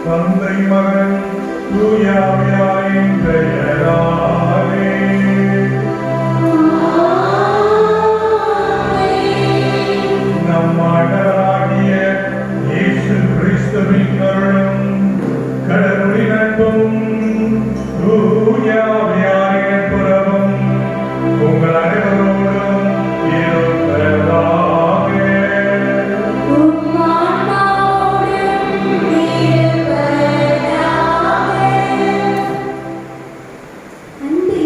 தந்தை மகன் தூயாவியாரின் பெயராலே. நம் ஆண்டவராகிய இயேசு கிறிஸ்துவின் அருளும் கடவுளின் அன்பும் தூயாவியாரின் புறவும் உங்கள் அனைவரோடும் இருப்பதாக. அன்பு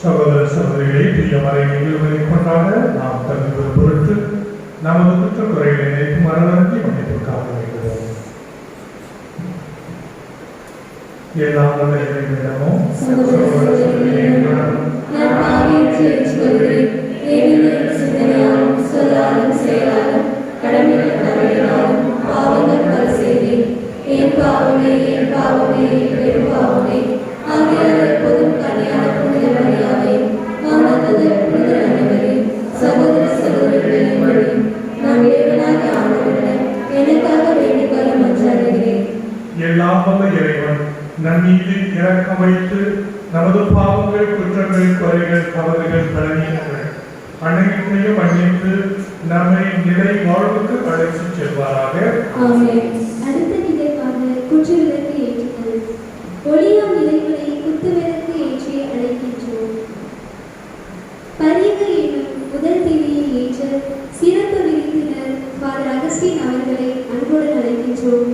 சகோதர சகோதரிகளை பிரியமறை நிகழ்வுகளை கொண்டாட நாம் தகுந்த பொருட்டு நமது குற்றக்குறைகளை நினைக்கும் மரணி மன்னிப்புக்காக வைக்கிறோம். எல்லாம் வல்ல இறைவனிடமும் சகோதர சகோதரிகளிடமும் நான் பாவியைச் ஏற்றுக்கொள்கிறேன். ஏனெனில் சிந்தனையாலும் சொல்லாலும் செயலாலும் கடமைகள் தவறினாலும் பாவங்கள் பல செய்தேன். என் பாவமே என் பாவமே என் பெரும் பாவமே. ஆகையால் எப்போதும் கன்னியான புனித மரியாதை மாணவர்கள் புனித அனைவரே சகோதர சகோதரிகளின் வழி நான் இறைவனாகிய ஆண்டவரிடம் எனக்காக வேண்டிக்கொள்ள மன்றாடுகிறேன். எல்லாம் வல்ல இறைவன் நம் மீது இரக்கம் வைத்து நமது பாவங்கள் குற்றங்கள் குறைகள் தவறுகள் பலவீனங்கள் அனைத்தையும் மன்னித்து நம்மை நிலை வாழ்வுக்கு அழைத்துச் செல்வாராக. ஆமென். அடுத்த நிகழ்வாக குற்ற விளக்கு ஏற்றுதல். ஒளியா நிலைகளை குத்து விளக்கு ஏற்றி அழைக்கின்றோம். பரிவு என்னும் முதல் திரியை ஏற்ற சிறப்பு விருந்தினர் ஃபாதர் அகஸ்டின் அவர்களை அன்புடன் அழைக்கின்றோம்.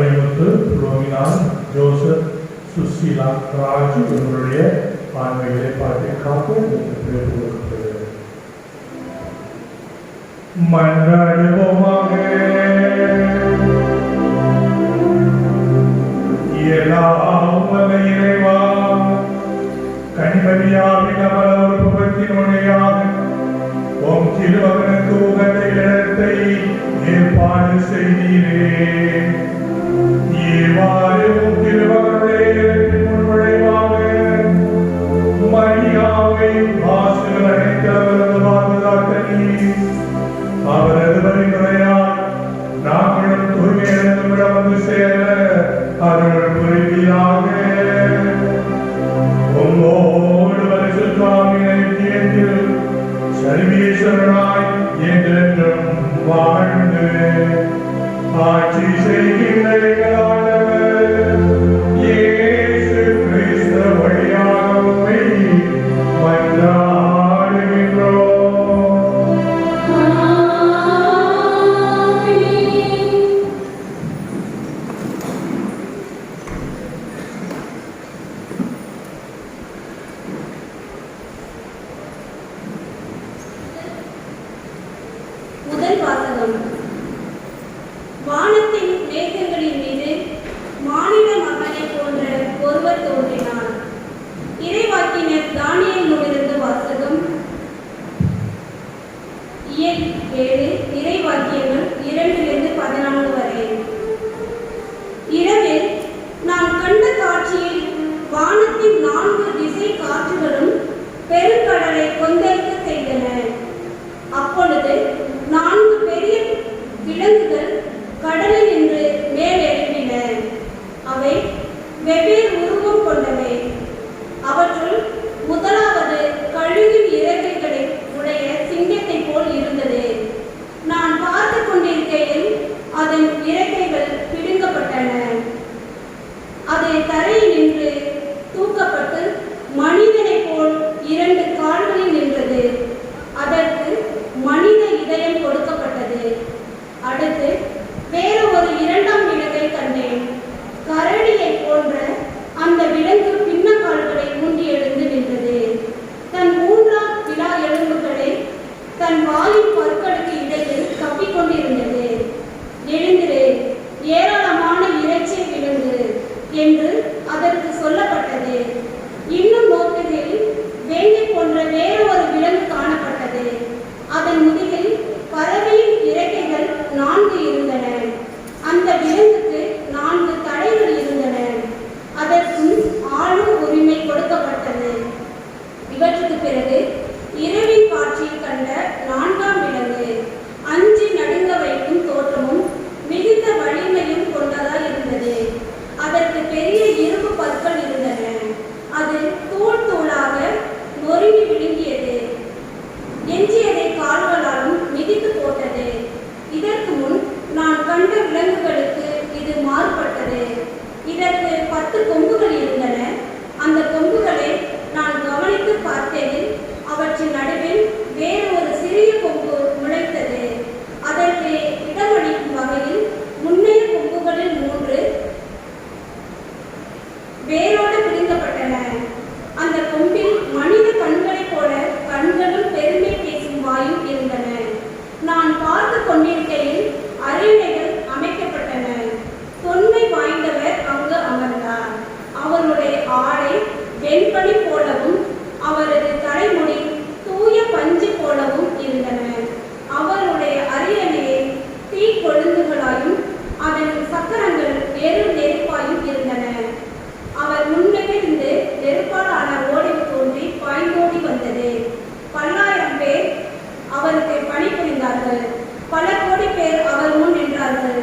வைமுத்து, புலோமினான், ஜோசப், சுசீலா, ராஜு இவர்களுடைய ஆன்மீக பாட்டிற்காக பேர் கொடுக்கப்படுகிறது. மன்றாடுவோமாக. எல்லாம் வல்ல இறைவா, கனிமதியாவின் அமல உறுப்புகத்தினுடையாக உம் திருமகனுக்கு உகந்த இடத்தை ஏற்பாடு செய்தீரே. இவ்வாறு உம் திருமகனுடைய முன்விளைவாக மரியாவை வாசல் அழைத்தவரது பாதுகாத்தீர். அவரது வழிமுறையால் நாங்களும் தூய்மையிடம் வந்து சேர அருள் புரிவீராக. உம்மோடு பரிசுத்தாவினை தேர்ந்து சர்வீஸ்வரனாய் என்றென்றும் வாழ்ந்து ஆட்சி செய்கின்ற எங்கள் ஆண்டவர் இயேசு கிறிஸ்து வழியாக உம்மை மன்றாடுகின்றோம். முதல் வாசகம். வானத்தின் மேகங்களின் மீது மானிட மகனைப் போன்ற ஒருவர் தோன்றினார். இறைவாக்கினர் தானியேலிலிருந்து வாசகம். இயல் 7, இறைவாக்கியங்கள் 2-14 வரை. இரவில் நான் கண்ட காட்சியில் வானத்தின் 4 திசை காற்றுகளும் பெருங்கடலை கொந்தளிக்க செய்தன. அப்பொழுது 4 பெரிய விலங்குகள் கடலில் நின்று மேலெழும்பின. அவை வெவ்வேறு உருவம் கொண்டவை. அவற்றுள் முதலாவது கழுகின் இறக்கைகளை உடைய சிங்கத்தை போல் இருந்தது. நான் பார்த்து கொண்டிருக்கையில் அதன் இறக்கைகள் பிடுங்கப்பட்டன. அது தரையில் நின்று தூக்கப்பட்டு மனிதனைப் போல் 2 கால்களில் நின்றது. அதற்கு மனித இதயம் கொடுக்கப்பட்டது. அடுத்து வேறு ஒரு 2ஆம் விலங்கை கண்டேன். கரடியை போன்ற அந்த விலங்கு பின்னக்கால்களை ஊன்றி எழுந்து நின்றது. தன் 3ஆம் விலா எலும்புகளை தன் வாயின் பற்களுக்கு இடையில் கப்பிக்கொண்டிருந்தது. எழுந்திரு, ஏராளமான இறைச்சி விலங்கு என்று அதற்கு சொல்லப்பட்டது. இன்னும் நோக்குகையில் வேங்கை போன்ற வேறு ஒரு விலங்கு காணப்பட்டது. அதன் முதுகில் பறவையின் இறக்கைகள் 4 இருந்தன. அந்த விலங்குக்கு 4 தலைகள் இருந்தன. அதற்கும் ஆளும் உரிமை கொடுக்கப்பட்டது. இவற்றுக்கு பிறகு இரவின் காட்சியில் கண்ட 4ஆம் விலங்கு அஞ்சி நடுங்க வைக்கும் தோற்றமும் மிகுந்த வலிமையும் கொண்டதாய் இருந்தது. அதற்கு பெரிய இரும்பு பற்கள் இருந்தன. அது தூள் தூளாக நொறுங்கி விழுங்கியது. எஞ்சியதை கால்களாலும் மிதித்து போட்டது. இதற்கு முன் நான் கண்ட விலங்குகளுக்கு இது மாறுபட்டது. இதற்கு 10 கொம்புகள் இருந்தன. அந்த கொம்புகளை நான் கவனித்து பார்த்ததில் அவற்றின் நடுவில் வேறு ஒரு சிறிய கொம்பு முளைத்தது. அதற்கு இடமளிக்கும் வகையில் முன்னைய கொம்புகளில் 3 வேரோடு பிடுங்கப்பட்டன. அந்த கொம்பில் மனித கண்களைப் போல கண்களும் பெருமை பேசும் வாயும் இருந்தன. நான் பார்த்து கொண்டிருக்கையில் அரியணைகள் அமைக்கப்பட்டன. தொன்மை வாய்ந்தவர் அங்கு அமர்ந்தார். அவருடைய ஆடை வெண்பனி போலவும் அவரது தலைமுடி தூய பஞ்சு போலவும் இருந்தன. அவருடைய அரியணையை தீக்கொழுந்துகளாயும் அதன் சக்கரங்கள் நெருப்பாயும் இருந்தன. அவர் முன்னிலிருந்து நெருப்பாலான ஓடி தோன்றி பாய்ந்தோடி வந்தது. 10,000 பேர் அவருக்கு பணிபுரிந்தார்கள். பல கோடி பேர் அவர் முன் நின்றார்கள்.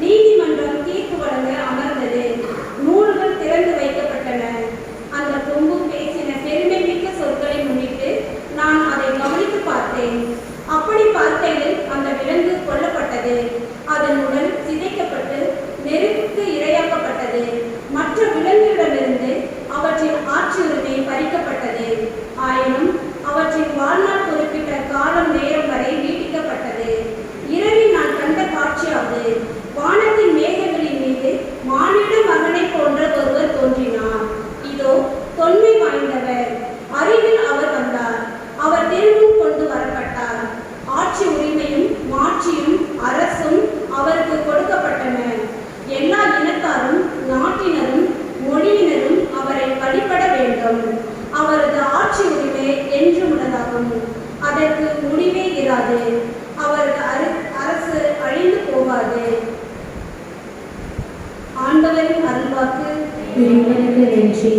நீதிமன்றம் தீர்ப்பு வழங்க அமர்ந்தது. நூல்கள் திறந்து வைக்கப்பட்டன. அந்த கொம்பு பேசின பெருமை மிக்க சொற்களை முன்னிட்டு நான் அதை கவனித்து பார்த்தேன். அப்படி பார்க்கையில் அந்த விலங்கு கொல்லப்பட்டது. அதன் உடல் சிதைக்கப்பட்டு நெருப்புக்கு இரையாக்கப்பட்டது. மற்ற விலங்குகளிடமிருந்து அவற்றின் ஆட்சி உரிமை பறிக்கப்பட்டது. ஆயினும் அவற்றின் வாழ்நாள் குறிப்பிட்ட காலம் நேரம் வரை நீட்டிக்கப்பட்டது. இரவில் நான் கண்ட காட்சியாவது வானத்தின் மேகங்களின் மீது ஆண்டவரின் அருள்வாக்கு. இறைவனுக்கு நன்றி.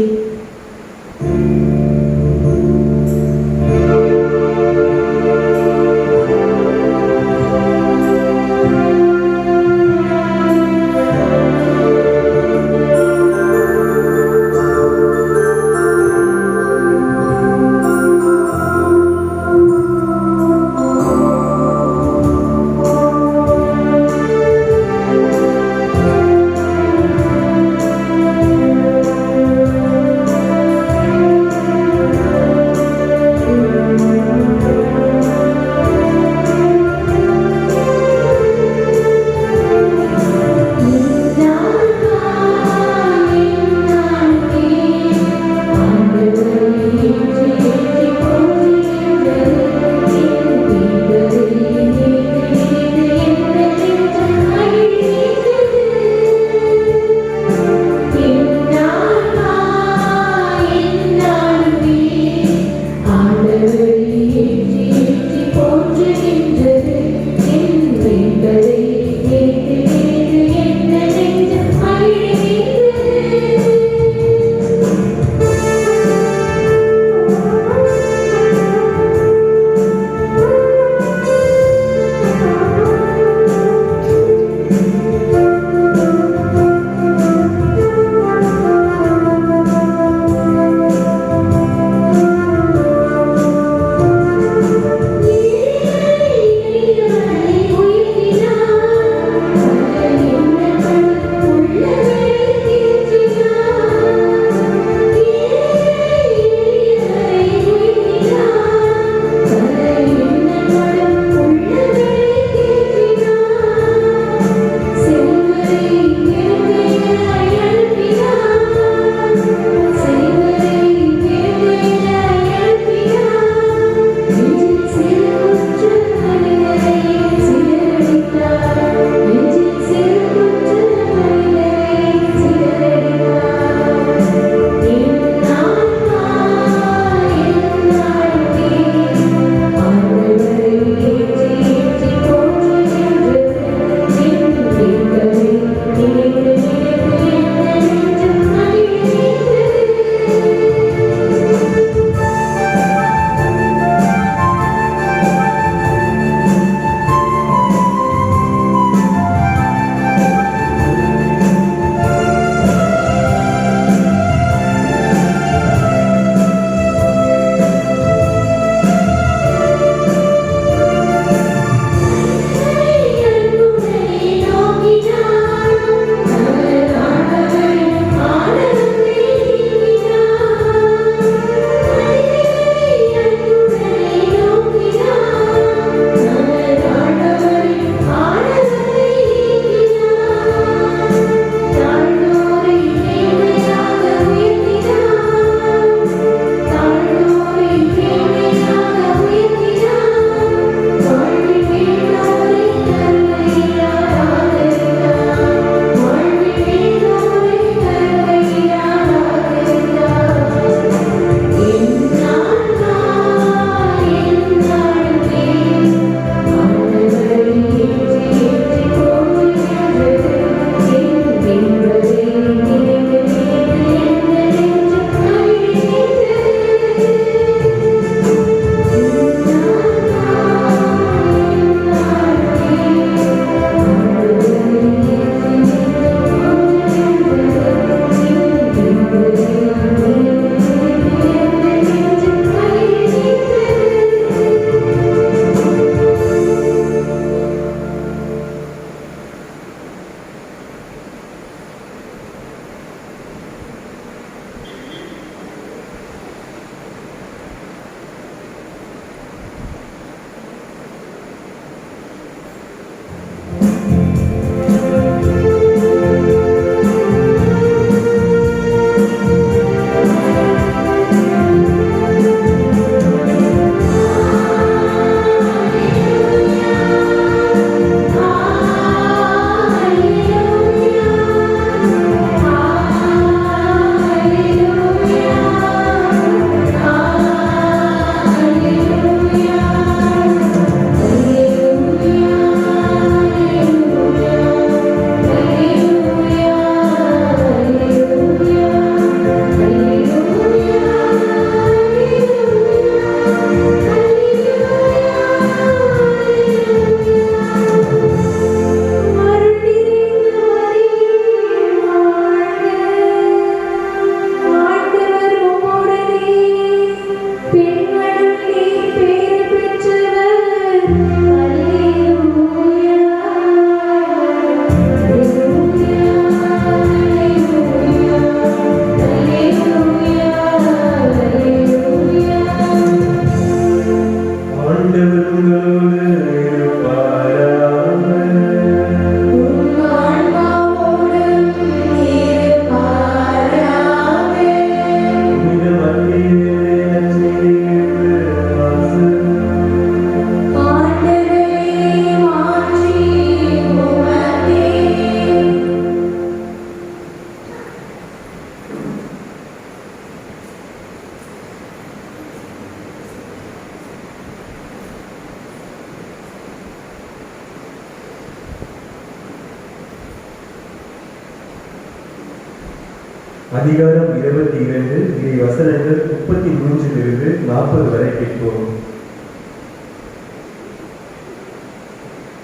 அதிகாரம் 22 இறை வசனங்கள் 33 40 வரை கேட்போம்.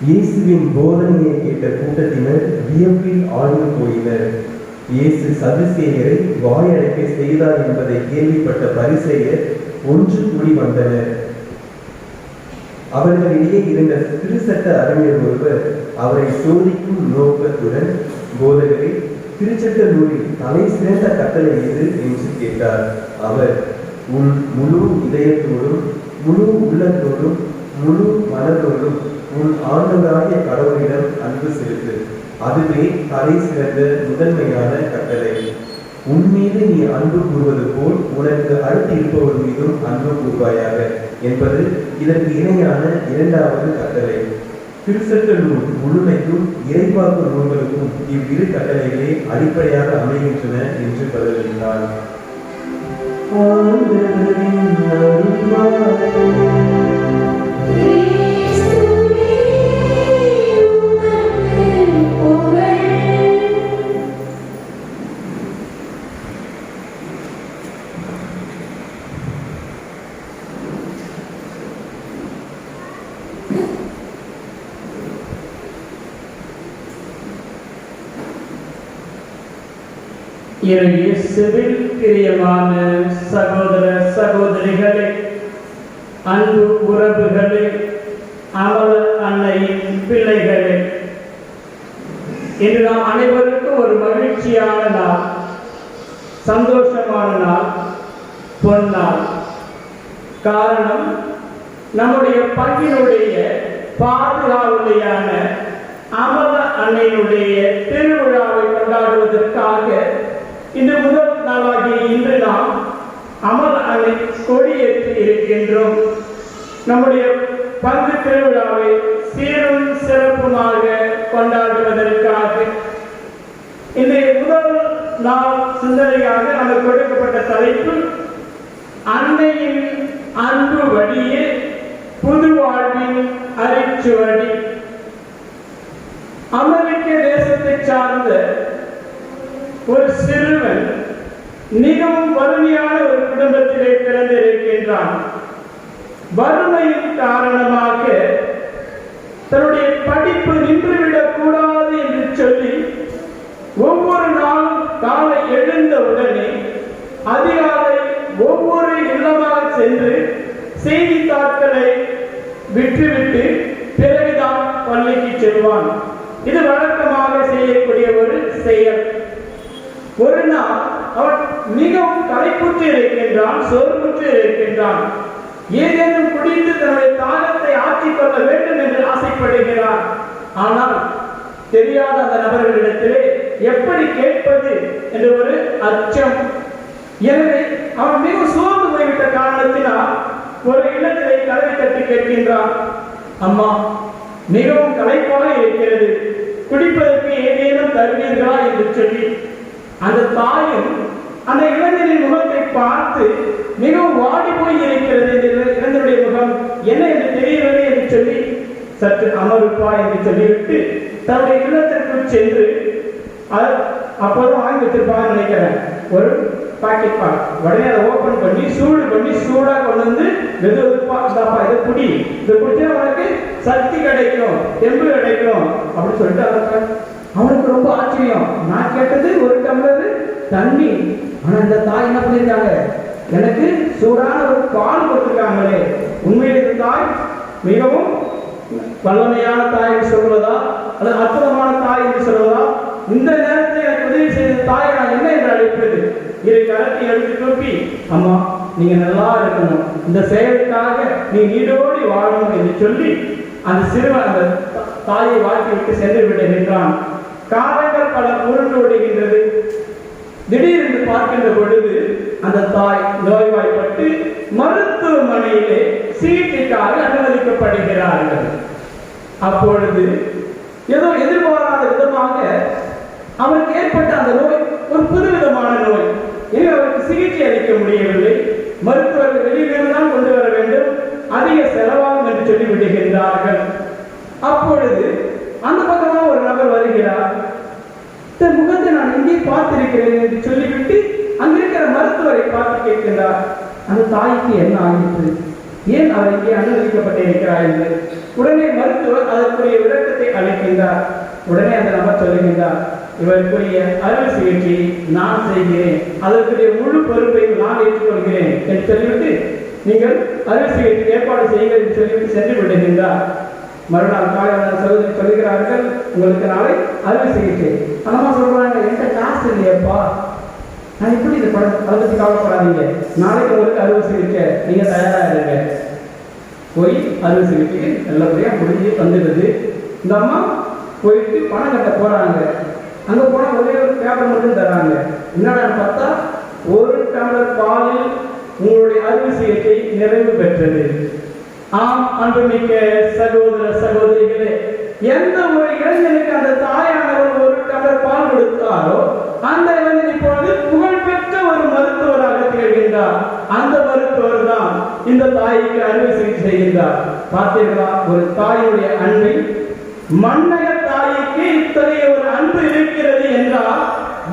இயேசுவின் போதனையை கேட்ட கூட்டத்தினர் வியப்பில் ஆழ்ந்து போயினர். இயேசு சதுசேயரை வாயடைக்க செய்தார் என்பதை கேள்விப்பட்ட பரிசேயர் ஒன்று கூடி வந்தனர். அவர்களிடையே இருந்த திருச்சட்ட அறிஞர் ஒருவர் அவரை சோதிக்கும் நோக்கத்துடன், போதகரை, திருச்சட்ட நூலில் தலை சிறந்த கட்டளை எது என்று கேட்டார். அவர், உன் முழு இதயத்தோடும் முழு உள்ளத்தோடும் முழு மனதோடும் உன் ஆண்டவராகிய கடவுளிடம் அன்பு செலுத்து, அதுவே தலை சிறந்த முதன்மையான கட்டளை. உன் மீது நீ அன்பு கூறுவது போல் உனக்கு அடுத்து இருப்பவர் மீதும் அன்பு கூறுவாயாக என்பது இதற்கு இணையான இரண்டாவது கட்டளை. திருச்சட்ட நூல் முழுமைக்கும் இறைவாக்கு நூல்களுக்கும் இவ்விரு கட்டளைகளே அடிப்படையாக அமைகின்றன என்று பதிலளித்தார். இயேசுவில் பிரியமான சகோதர சகோதரிகளே, அன்பு உறவுகளே, அமல அன்னையின் பிள்ளைகளே, இன்று நாம் அனைவருக்கும் ஒரு மகிழ்ச்சியான நாள், சந்தோஷமான நாள், பொன்னாள். காரணம், நம்முடைய பங்கினுடைய பாதுகாவலியான அமல அன்னையினுடைய திருவிழாவை கொண்டாடுவதற்காக இன்று முதல் நாளாகிய இன்று நாம் அமல அன்னை கொடியேற்றி இருக்கின்றோம். நம்முடைய பங்கு திருவிழாவை சீரும் சிறப்புமாக கொண்டாடுவதற்காக இன்றைய முதல் நாள் சிந்தனையாக நமக்கு கொடுக்கப்பட்ட தலைப்பு, அன்னையின் அன்பு வழியே புது வாழ்வின் அரிச்சுவடி. அமெரிக்க தேசத்தை சார்ந்த ஒரு சிறுவன் மிகவும் வறுமையான ஒரு குடும்பத்திலே பிறந்திருக்கின்றான். வறுமையின் காரணமாக தன்னுடைய படிப்பு நின்றுவிடக் கூடாது என்று சொல்லி ஒவ்வொரு நாளும் காலை எழுந்த உடனே அதிகாலை ஒவ்வொரு இல்லமாக சென்று செய்தித்தாட்களை விற்றுவிட்டு பிறகுதான் பள்ளிக்கு செல்வான். இது வழக்கமாக செய்யக்கூடிய ஒரு செயல். ஒரு நாள் அவன் மிகவும் களைப்புற்று இருக்கின்றான், சோர்வுற்று இருக்கின்றான். ஏதேனும் குடித்து தன்னுடைய தாகத்தை ஆற்றிக் கொள்ள வேண்டும் என்று ஆசைப்படுகிறான். ஆனால் தெரியாத அந்த நபர்களிடத்திலே எப்படி கேட்பது என்ற ஒரு அச்சம். எனவே அவன் மிகவும் சோர்ந்து போய்விட்ட காரணத்தினால் ஒரு இல்லத்திலே கதவை தட்டி கேட்கின்றான். அம்மா, மிகவும் களைப்பாக இருக்கிறது, குடிப்பதற்கு ஏதேனும் தருவீர்களா என்று சொல்லி அந்த தாயும் அந்த இளைஞரின் முகத்தை பார்த்து மிகவும் வாடி போய் இருக்கிறது இளைஞருடைய முகம், என்ன என்று தெரியவில்லை என்று சொல்லி சற்று அமருப்பா என்று சொல்லிவிட்டு தன்னுடைய இல்லத்திற்குள் சென்று அப்போதான் வாங்கி வச்சிருப்பான்னு நினைக்கிறேன் ஒரு பாக்கெட் பால். உடனே அதை ஓபன் பண்ணி சூடு பண்ணி சூடா கொண்டு வந்து வெது வெதுப்பா இதை குடி, இதை குடிச்சா உனக்கு சக்தி கிடைக்கும், தெம்பு கிடைக்கும் அப்படின்னு சொல்லிட்டு அவனுக்கு ரொம்ப ஆச்சரியம். நான் கேட்டது ஒரு டம்ளர் தண்ணி, ஆனா இந்த தாய் என்ன பண்ணிருக்காங்க, எனக்கு சூடான ஒரு பால் கொடுத்துருக்காங்களே. உண்மையிலே இந்த தாய் மிகவும் வல்லமையான தாய் என்று சொல்வதா அல்லது அற்புதமான தாய் என்று சொல்வதா? இந்த நேரத்தில் எனக்கு உதவி செய்த தாயை நான் என்ன என்று அழைப்பது? இரு கரத்தை எடுத்து தூக்கி, அம்மா நீங்க நல்லா இருக்கணும், இந்த செயலுக்காக நீ நீடோடி வாழணும் என்று சொல்லி அந்த சிறுவன் அந்த தாயை வாழ்க்கை விட்டு சென்று விடுகின்றான். காலங்கள் பல உருண்டு ஓடுகின்றது. திடீரென்று பார்க்கின்ற பொழுது அந்த தாய் நோய்வாய்ப்பட்டு மருத்துவமனையிலே சிகிச்சைக்காக அனுமதிக்கப்படுகிறார்கள். அப்பொழுது ஏதோ எதிர்பாராத விதமாக அவருக்கு ஏற்பட்ட அந்த நோய் ஒரு புதுவிதமான நோய். எனவே அவருக்கு சிகிச்சை அளிக்க முடியவில்லை. மருத்துவர்கள் வெளியிலிருந்து தான் கொண்டு வர வேண்டும், அதிக செலவாகும் என்று சொல்லி விடுகின்றார்கள். அப்பொழுது அந்த பக்கமாக ஒரு நபர் வருகிறார். முகத்தை நான் எங்கே எங்கேயும் பார்த்திருக்கிறேன் என்று சொல்லிவிட்டு அங்கிருக்கிற மருத்துவரை பார்த்து கேட்கின்றார், அந்த தாய்க்கு என்ன ஆகிற்று, ஏன் அவர் இங்கே அனுமதிக்கப்பட்டிருக்கிறார் என்று. உடனே மருத்துவர் அதற்குரிய விளக்கத்தை அளிக்கின்றார். உடனே அந்த நபர் சொல்லுகின்றார், இவருக்குரிய அறுவை சிகிச்சையை நான் செய்கிறேன், அதற்குரிய முழு பொறுப்பையும் நான் ஏற்றுக்கொள்கிறேன் என்று சொல்லிவிட்டு நீங்கள் அறுவை சிகிச்சை ஏற்பாடு செய்யுங்கள் என்று சொல்லிவிட்டு சென்று விடுகின்றார். மறுநாள் காலையில் சகோதரி சொல்கிறார்கள், உங்களுக்கு நாளை அறுவை சிகிச்சை. அம்மா சொல்றாங்க, என்கிட்ட காசு இல்லையப்பா, நான் எப்படி இந்த படம் அதை பற்றி கவலைப்படாதீங்க, நாளைக்கு உங்களுக்கு அறுவை சிகிச்சை, நீங்க தயாராக இருங்க. போய் அறுவை சிகிச்சை நல்லபடியாக முடிஞ்சு வந்துடுது. இந்த அம்மா போயிட்டு பணம் கட்ட போறாங்க. அங்க போனா ஒரே ஒரு பேப்பர் மட்டும் தராங்க. என்னடா பார்த்தா, ஒரு டம்ளர் பாலில் உங்களுடைய அறுவை சிகிச்சை நிறைவு பெற்றது. ஆம் அன்புமிக்க சகோதர சகோதரிகளே, எந்த ஒரு இளைஞனுக்கு அந்த தாயானவர் ஒரு டம்ளர் பால் கொடுத்தாரோ அந்த இளைஞன் இப்பொழுது புகழ்பெற்ற ஒரு மருத்துவராக திகழ்கின்றார். அந்த மருத்துவர் தான் இந்த தாய்க்கு அறுவை சிகிச்சை செய்கின்றார். பார்த்தீர்களா, ஒரு தாயுடைய அன்பை, மண்ணக தாய்க்கு இத்தகைய ஒரு அன்பு இருக்கிறது என்றால்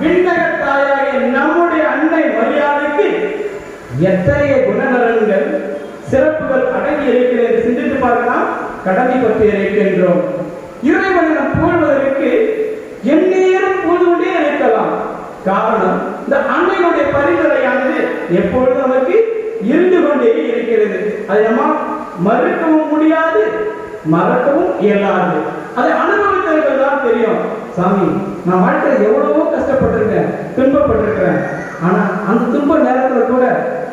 விண்ணக தாயாகிய நம்முடைய அன்னை மரியாதைக்கு எத்தகைய குணநலன்கள் சிறப்புகள் அடங்கி இருக்கிறது என்று சிந்தித்து பார்க்கலாம். கடமை பற்றி இருக்கின்றோம். இறைவனை நாம் புகழ்வதற்கு எந்நேரம் புகழ்ந்து கொண்டே இருக்கலாம். காரணம், இந்த அன்னையினுடைய பரிந்துரையானது எப்பொழுது நமக்கு இருந்து கொண்டே இருக்கிறது. அதை நம்ம மறுக்கவும் முடியாது, மறக்கவும் இயலாது. அதை அனுபவித்தவர்கள் தான் தெரியும். சாமி, நான் வாழ்க்கையில் எவ்வளவோ கஷ்டப்பட்டிருக்கேன், துன்பப்பட்டிருக்கிறேன், ஆனா அந்த துன்ப நேரத்துல கூட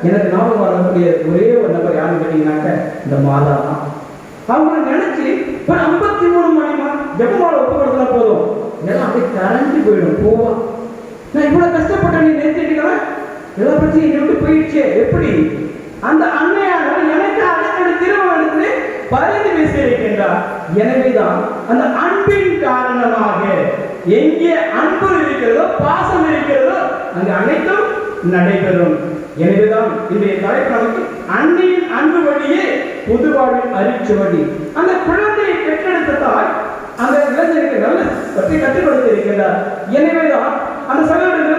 எனக்கு ஞாபகம் வரக்கூடிய ஒரே ஒரு நபர் யாருன்னு கேட்டீங்கன்னாக்க இந்த மாதா தான். அவங்களை நினைச்சு ஒரு 53 மணி ஜெபமாலை ஒப்பு கொடுத்தா போதும், எல்லாம் அப்படியே கரைஞ்சு போயிடும். போவா, நான் இவ்வளவு கஷ்டப்பட்டேன், நீ நினைச்சிட்டீங்களா, எல்லா பிரச்சனையும் இங்க விட்டு போயிடுச்சே. எப்படி அந்த அன்னையானவர் எனக்காக என்னுடைய திருமணத்திலே பரிந்து பேசியிருக்கின்றார். எனவேதான் அந்த அன்பின் காரணமாக எங்கே அன்பு இருக்கிறதோ, பாசம் இருக்கிறதோ, அங்கு அனைத்தும் நடைபெறும். எனவேதான் இன்றைய தலைப்பு அன்னையின் அன்பு வழியே புதுவாழ்வின் அரிச்சுவடி. அந்த குழந்தையை பெற்றெடுத்த தாய் அந்த இளைஞருக்கு நல்ல பற்றி கற்றுக் கொடுத்திருக்கிறார். எனவேதான் அந்த சகோதரர்கள்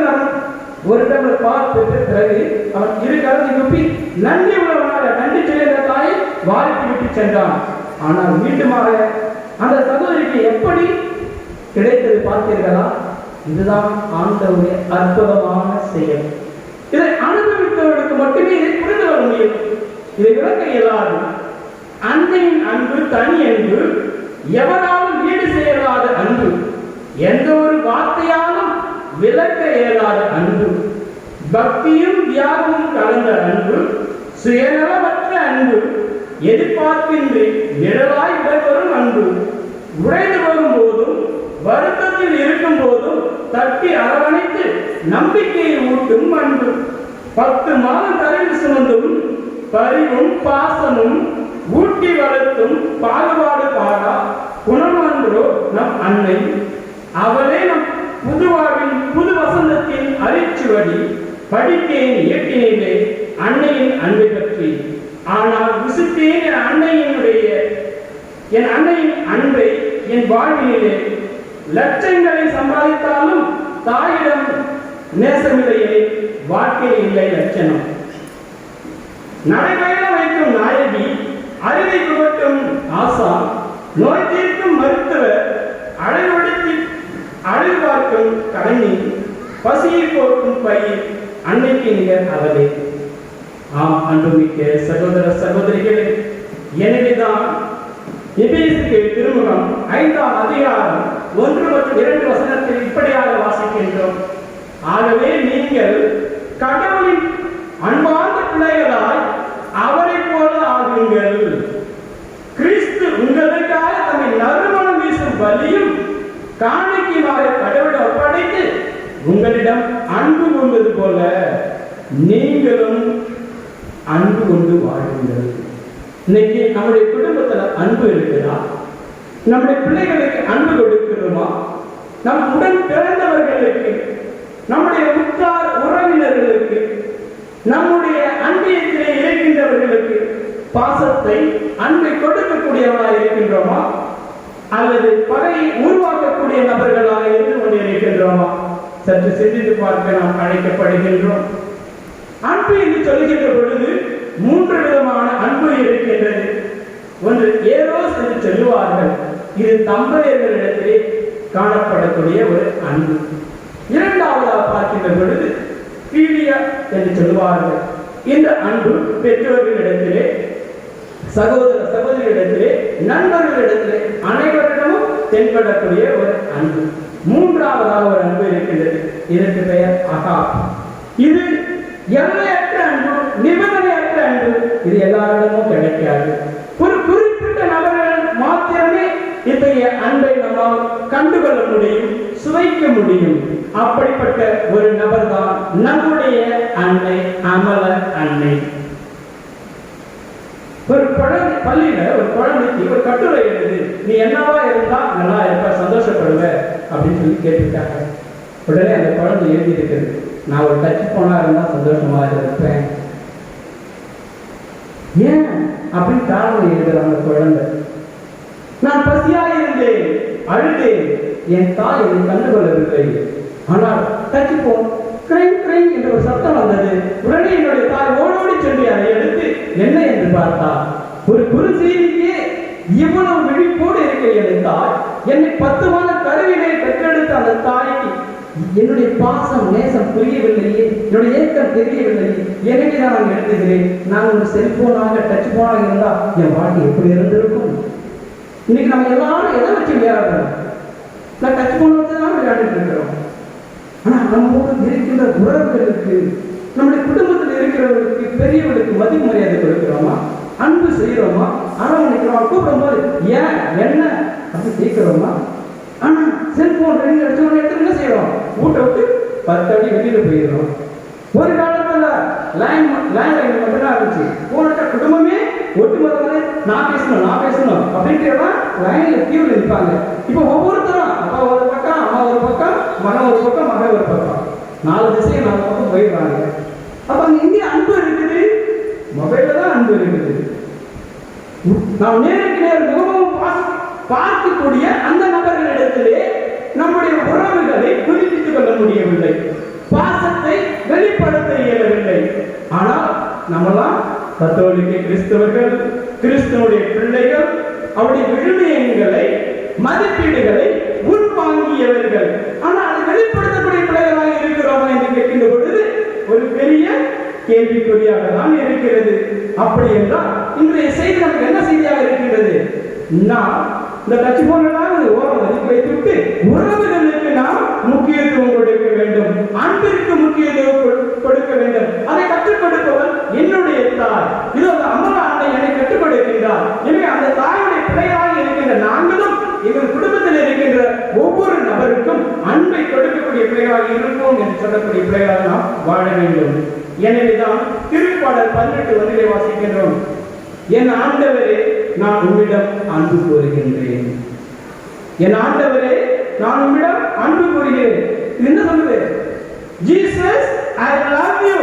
ஒரு டம்ளர் பால் பெற்ற பிறகு அவன் இரு கருத்தை குப்பி நன்றி உள்ளவனாக நன்றி சொல்லிய தாயை வாழ்த்து விட்டு சென்றான். ஆனால் மீண்டுமாக அந்த சகோதரிக்கு எப்படி கிடைத்தது பார்த்தீர்களா? இதுதான் ஆண்டவருடைய அற்புதமான செயல். இதை அனுபவித்தவர்களுக்கு மட்டுமே இதை புரிந்து கொள்ள முடியும். இதை விளக்க இயலாது. அன்னையின் அன்பு தனி அன்பு, எவராலும் ஈடு செய்யலாத அன்பு, எந்த ஒரு வார்த்தையாலும் விளக்க இயலாத அன்பு, பக்தியும் தியாகமும் கலந்த அன்பு, சுயநலமற்ற அன்பு, எதிர்பார்ப்பின்றி நிழலாய் விடவரும் அன்பு, உடைந்து வரும் போதும் வருத்தத்தில் இருக்கும் போதும் தட்டி அரவணைத்து நம்பிக்கையை ஊட்டும் அன்பு, 10 மாதம் கரைந்து சுமந்தும் பரிவும் பாசமும் ஊட்டி வளர்த்தும் பாகுபாடு பாரா குணமன்றோ நம் அன்னை. அவளே நம் புதுவாழ்வின் புது வசந்தத்தின் அரிச்சுவடி. படித்தேன் இயற்கையிலே அன்னையின் அன்பை பற்றி, ஆனால் விசுத்தேன் என் அன்னையின் அன்பை என் வாழ்விலே. லட்சங்களை சம்பாதித்தாலும் தாயிடம் நேசமில்லையே, வாழ்க்கையில் இல்லை லட்சணம். நடைபெற வைக்கும் நாயகி, அறிவை புகட்டும் ஆசா, நோய் தீர்க்கும் மருத்துவர், அழிவு பார்க்கும் கலைஞர், பசியை போக்கும் பயிர், அன்னைக்கு நிகர் அவளே. ஆம் அன்புமிக்க சகோதர சகோதரிகளே, எனவேதான் எபேசுக்கு திருமுகம் 5ஆம் அதிகாரம் 1 மற்றும் 2 வசனத்தில் இப்படியாக வாசிக்கின்றோம். ஆகவே நீங்கள் கடவுளின் அன்பார்ந்த பிள்ளைகளாய் அவரை போல ஆகுங்கள். கிறிஸ்து உங்களுக்காக தம்மை நறுமணம் வீசும் பலியும் காணிக்கையாக கடவுளிடம் ஒப்படைத்து உங்களிடம் அன்பு கொண்டது போல நீங்களும் அன்பு கொண்டு வாழுங்கள். இன்னைக்கு நம்முடைய குடும்பத்துல அன்பு இருக்குதா? நம்முடைய பிள்ளைகளுக்கு அன்பு கொடுக்கிறோமா? நம் உடன் பிறந்தவர்களுக்கு, நம்முடைய உற்றார் உறவினர்களுக்கு, நம்முடைய அன்பியத்திலே இருக்கின்றவர்களுக்கு பாசத்தை அன்பை கொடுக்கக்கூடியவர்களாக இருக்கின்றோமா? அல்லது பகையை உருவாக்கக்கூடிய நபர்களாக இருந்து கொண்டிருக்கின்றோமா? சற்று சிந்தித்து பார்க்க நாம் அழைக்கப்படுகின்றோம். அன்பு என்று சொல்கின்ற பொழுது 3 விதமான அன்பு இருக்கின்றது. ஒன்று ஏரோஸ் என்று சொல்லுவார்கள், இது தம்பதியர்களிடத்திலே காணப்படக்கூடிய ஒரு அன்பு. இரண்டாவதாக பார்க்கின்ற பொழுது பீலியா என்று சொல்லுவார்கள். இந்த அன்பு பெற்றோர்களிடத்திலே, சகோதர சகோதரிகளிடத்திலே, நண்பர்களிடத்திலே அனைவரிடமும் தென்படக்கூடிய ஒரு அன்பு. மூன்றாவதாக ஒரு அன்பு இருக்கின்றது, இதற்கு பெயர் அகாப். இது எல்லையற்ற அன்பு, நிபந்தனையற்ற அன்பு. இது எல்லாரிடமும் கிடைக்காது. ஒரு குறிப்பிட்ட நபர்கள் மாத்திரமே இத்தகைய அன்பை நம்மால் கண்டுகொள்ள முடியும், சுவைக்க முடியும். அப்படிப்பட்ட ஒரு நபர் தான் நம்முடைய அன்னை அமல அன்னை. ஒரு குழந்தை பள்ளியில ஒரு குழந்தைக்கு ஒரு கட்டுரை எழுது, நீ என்னவா இருந்தா நல்லா இருப்ப, சந்தோஷப்படுவ அப்படின்னு சொல்லி கேட்டுட்டாங்க. உடனே அந்த குழந்தை எழுதி இருக்குது, நான் ஒரு டச் போனா இருந்தா சந்தோஷமா இருப்பேன். ஏன் அப்படின்னு காரணம் எழுதுறாங்க அந்த குழந்தை. நான் பசியாக இருந்தேன், அழுதேன், என் தாய் என்னை கண்டுகொள்ளவில்லை. ஆனால் டச் போன் கிரைங் கிரைங் என்ற ஒரு சத்தம் வந்தது. உடனே என்னுடைய தாய் ஓடோடி சென்று அதை எடுத்து என்ன என்று பார்த்தா, ஒரு குறு செய்திக்கு இவ்வளவு விழிப்போடு இருக்க என் தாய், என்னை 10 மாத கருவிலே பெற்றெடுத்த அந்த தாய்க்கு என்னுடைய பாசம் நேசம் புரியவில்லையே, என்னுடைய ஏக்கம் தெரியவில்லையே, எனவே நான் எழுதுகிறேன். நான் ஒரு செல்போனாக டச் போனாக இருந்தா என் வாழ்க்கை எப்படி இருந்திருக்கும்? இன்னைக்கு நம்ம எல்லாரும் எதை வச்சு விளையாடுறோம்? நான் டச் போன வச்சு தான் விளையாடிட்டு இருக்கிறோம். ஆனா நம்மோடு இருக்கின்ற உறவுகளுக்கு, நம்முடைய குடும்பத்தில் இருக்கிறவர்களுக்கு, பெரியவர்களுக்கு மதிப்பு மரியாதை கொடுக்கிறோமா? அன்பு செய்யறோமா? அரவணைக்கிறோமா? கூப்பிடும் போது ஏன் என்ன அப்படி கேட்கிறோமா? ஆனா செல்போன் ரிங் அடிச்சவங்க எடுத்து என்ன செய்யறோம்? வீட்டை விட்டு 10 அடி வெளியில போயிடுறோம். ஒரு காலத்துல லேண்ட்லைன் மட்டும்தான் இருந்துச்சு. போன குடும்பமே ஒட்டுமொத்தமே நான் பேசணும் அப்படின்ட்டு லைன்ல கியூல நிற்பாங்க. இப்போ ஒவ்வொருத்தரும் அப்பா ஒரு பக்கம், அம்மா ஒரு பக்கம், மகன் ஒரு பக்கம், மகன் ஒரு பக்கம், 4 திசையை 4 பக்கம் போயிடுறாங்க. அப்ப அங்க எங்கே அன்பு இருக்குது? மொபைல்ல தான் அன்பு இருக்குது. நாம் நேருக்கு நேர் முகமும் பார்க்கக்கூடிய அந்த நபர்களிடத்திலே நம்முடைய உறவுகளை புதுப்பித்துக் கொள்ள முடியவில்லை, பாசத்தை வெளிப்படுத்த இயலவில்லை. ஆனால் நம்மளாம் கத்தோலிக்க கிறிஸ்தவர்கள், கிறிஸ்தவனுடைய பிள்ளைகள், அவருடைய விழுமியங்களை மதிப்பீடுகளை உள்வாங்கியவர்கள். ஆனால் அதை வெளிப்படுத்தக்கூடிய பிள்ளைகளாக இருக்கிறோமா என்று கேட்கின்ற பொழுது ஒரு பெரிய கேள்விக்குறியாக தான் இருக்கிறது. அப்படி என்றால் இன்றைய செய்தி நமக்கு என்ன செய்தியாக இருக்கின்றது? நாம் இந்த டச் போனெல்லாம் ஓரம் ஒதுக்கி வைத்துவிட்டு உறவுகளுக்கு நாம் முக்கியத்துவம் கொடுக்க வேண்டும், அன்பிற்கு முக்கியத்துவம் கொடுக்க வேண்டும். அதை கற்றுக் கொடுப்பவள் என்னுடைய தாய். இது அந்த அமல அன்னை என்னை கற்றுக் கொடுக்கின்றார். எனவே அந்த தாயுடைய பிள்ளையாக இருக்கின்ற நாங்களும் எங்கள் குடும்பத்தில் இருக்கின்ற ஒவ்வொரு நபருக்கும் அன்பை கொடுக்கக்கூடிய பிள்ளைகளாக இருப்போம் என்று சொல்லக்கூடிய பிள்ளைகளாக நாம் வாழ வேண்டும். எனவேதான் திருப்பாடல் 18 வாசிக்கின்றோம். என் ஆண்டவரே, நான் உம்மிடம் அன்பு கூறுகின்றேன். என் ஆண்டவரே, நான் உம்மிடம் அன்பு கூறுகிறேன். இது என்ன சொல்லுது? Jesus, I love you.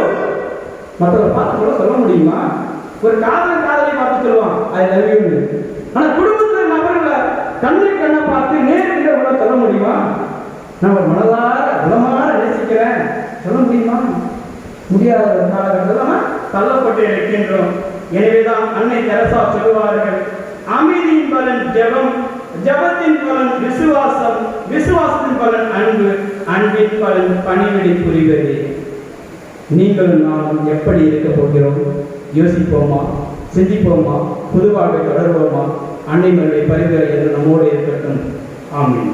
மற்றவரை பார்த்து கூட சொல்ல முடியுமா? ஒரு காதலை பார்த்து சொல்லுவான் ஐ லவ் யூ. ஆனா குடும்பத்தில் நபர்களை கண்ணை பார்த்து நேருக்கு கூட சொல்ல முடியுமா? நான் ஒரு மனதார குணமாற நேசிக்கிறேன் சொல்ல முடியுமா? முடியாத ஒரு காலகட்டத்தில் நம்ம தள்ளப்பட்டு இருக்கின்றோம். எனவேதான் அன்னை தெரசா சொல்லுவார்கள், அமைதியின் பலன் ஜெபம், ஜெபத்தின் பலன் விசுவாசம், விசுவாசத்தின் பலன் அன்பு, அன்பின் பலன் பணிவிடை புரிவது. நீங்களும் நானும் எப்படி இருக்க போகிறோம்? யோசிப்போமா? சிந்திப்போமா? புதுவாழ்வை தொடர்வோமா? அன்னைகளுடைய பரிந்துரை என்று நம்மோடு இருக்கட்டும். ஆமென்.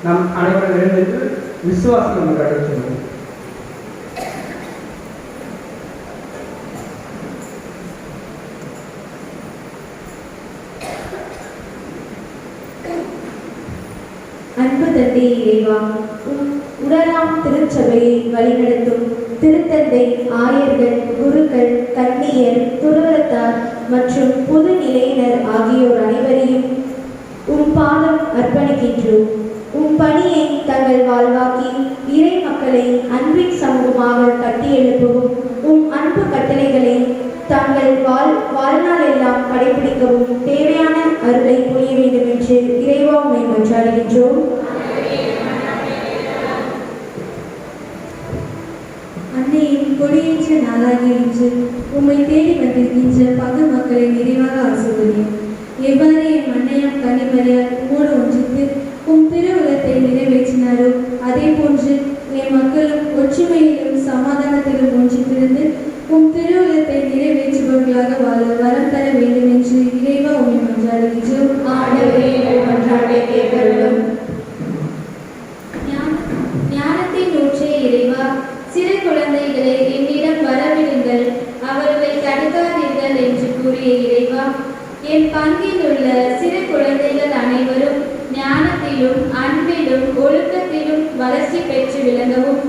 நம் அனைவரும் எழுந்து விசுவாசம் நம்ம கற்றுச் சொல்லுவோம். அன்பு தந்தை இறைவா, உடனாம் திருச்சபையை வழிநடத்தும் திருத்தந்தை, ஆயர்கள், குருக்கள், கன்னியர், துறவரத்தார் மற்றும் பொது நிலையினர் ஆகியோர் அனைவரையும் உம் பாதம் அர்ப்பணிக்கின்றோம். உம் பணியை தங்கள் வாழ்வாக்கி இறை மக்களை அன்பின் சமூகமாக எழுப்பவும் அன்பு கட்டளைகளை தங்கள் வாழ்நாள் எல்லாம் கடைபிடிக்கவும் தேவையான அருளை புரிய வேண்டும் என்று இறைவா உம்மை மன்றாடுகின்றோம். அன்னையின் கொடியேற்ற நாளாகிய இன்று உம்மை தேடி வந்திருக்கின்ற பங்கு மக்களை நிறைவாக ஆசிர்வதியும். எவ்வாறு என் அன்னையாம் கன்னிமரியார் உம்மோடு ஒன்றித்து திருவுலகத்தை நிறைவேற்றினாரோ அதே போன்று என் மக்களும் ஒற்றுமையிலும் சமாதானத்திலும் ஒன்றித்திருந்து திருவுலகத்தை நிறைவேற்றுபவர்களாக வாழ வரம் தர வேண்டும் என்று இறைவா உம்மை மன்றாடுகின்றோம். ஞானத்தின் ஊற்றே இறைவா, சிறு குழந்தைகளை என்னிடம் வரவிடுங்கள், அவர்களை தடுக்காதீர்கள் என்று கூறிய இறைவா, என் பங்கில் உள்ள சிறு குழந்தைகள் அனைவரும் ஞானத்திலும் அன்பிலும் ஒழுக்கத்திலும் வளர்ச்சி பெற்று விளங்கவும்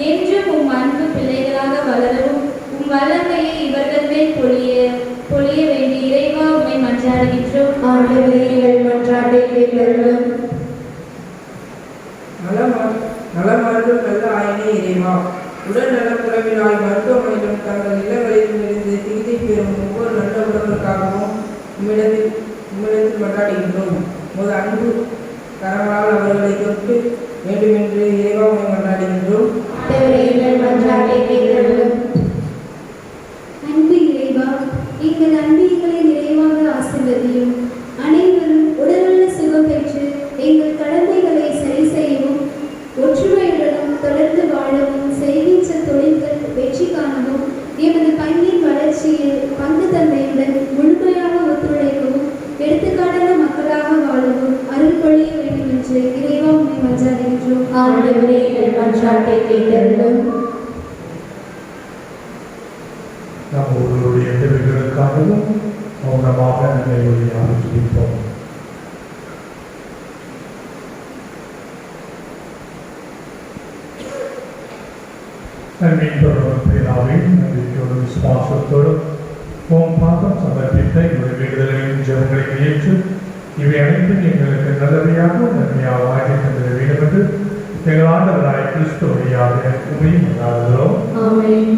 என்றும் அன்பு பிள்ளைகளாக வளரவும் வல்லமையை இவர்கள் மேல் பொழிய வேண்டிய இறைவா உம்மை மன்றாடுகின்றோம். மன்றாட்டை கேட்கிறோம். நலமருந்தும் நல்ல ஆயினே இறைவா, உடல் நலக்குறைவினால் மருத்துவமனையிலும் தங்கள் இல்லங்களிலும் இருந்து சிகிச்சை பெறும் ஒவ்வொரு நல்ல உடலுக்காகவும் உம்மிடத்தில் மன்றாடுகின்றோம். ஒரு அன்பு கரங்களால் அவர்களை தொட்டு வேண்டும் என்று இறைவா உம்மை மன்றாடுகின்றோம். அன்பு இறைவா, எங்கள் அன்பியங்களை நிறைவாக ஆசீர்வதியும். அனைவரும் உடலுள்ள சுகம் பெற்று எங்கள் கடமைகளை சரி செய்யவும் ஒற்றுமையுடனும் தொடர்ந்து வாழவும் செய்கின்ற தொழில்கள் வெற்றி காணவும் எமது பங்கின் வளர்ச்சியில் பங்கு தந்தையுடன் முழுமையாக ஒத்துழைக்கவும் எடுத்துக்காட்டான மக்களாக வாழவும் அருள் பொழிய வேண்டும் என்று இறைவா உம்மை மன்றாடுகின்றோம். ஆண்டவரே, எங்கள் மன்றாட்டை கேட்டருளும். நம் ஒருவருடைய தேவைகளுக்காகவும் மௌனமாக நம்மை வழியாக ஜெபிப்போம். பிதாவின் நம்பிக்கையோடும் விசுவாசத்தோடும் பாதம் சமர்ப்பித்த இவருடைய விடுதலையின் ஜெபங்களை ஏற்று இவை அனைத்தும் எங்களுக்கு நல்லவையாக நன்மையாக வாங்கி தந்திட வேண்டும் என்று எங்கள் ஆண்டவராய் கிறிஸ்து வழியாக உண்மை மன்றாடுகிறோம். ஆமென்.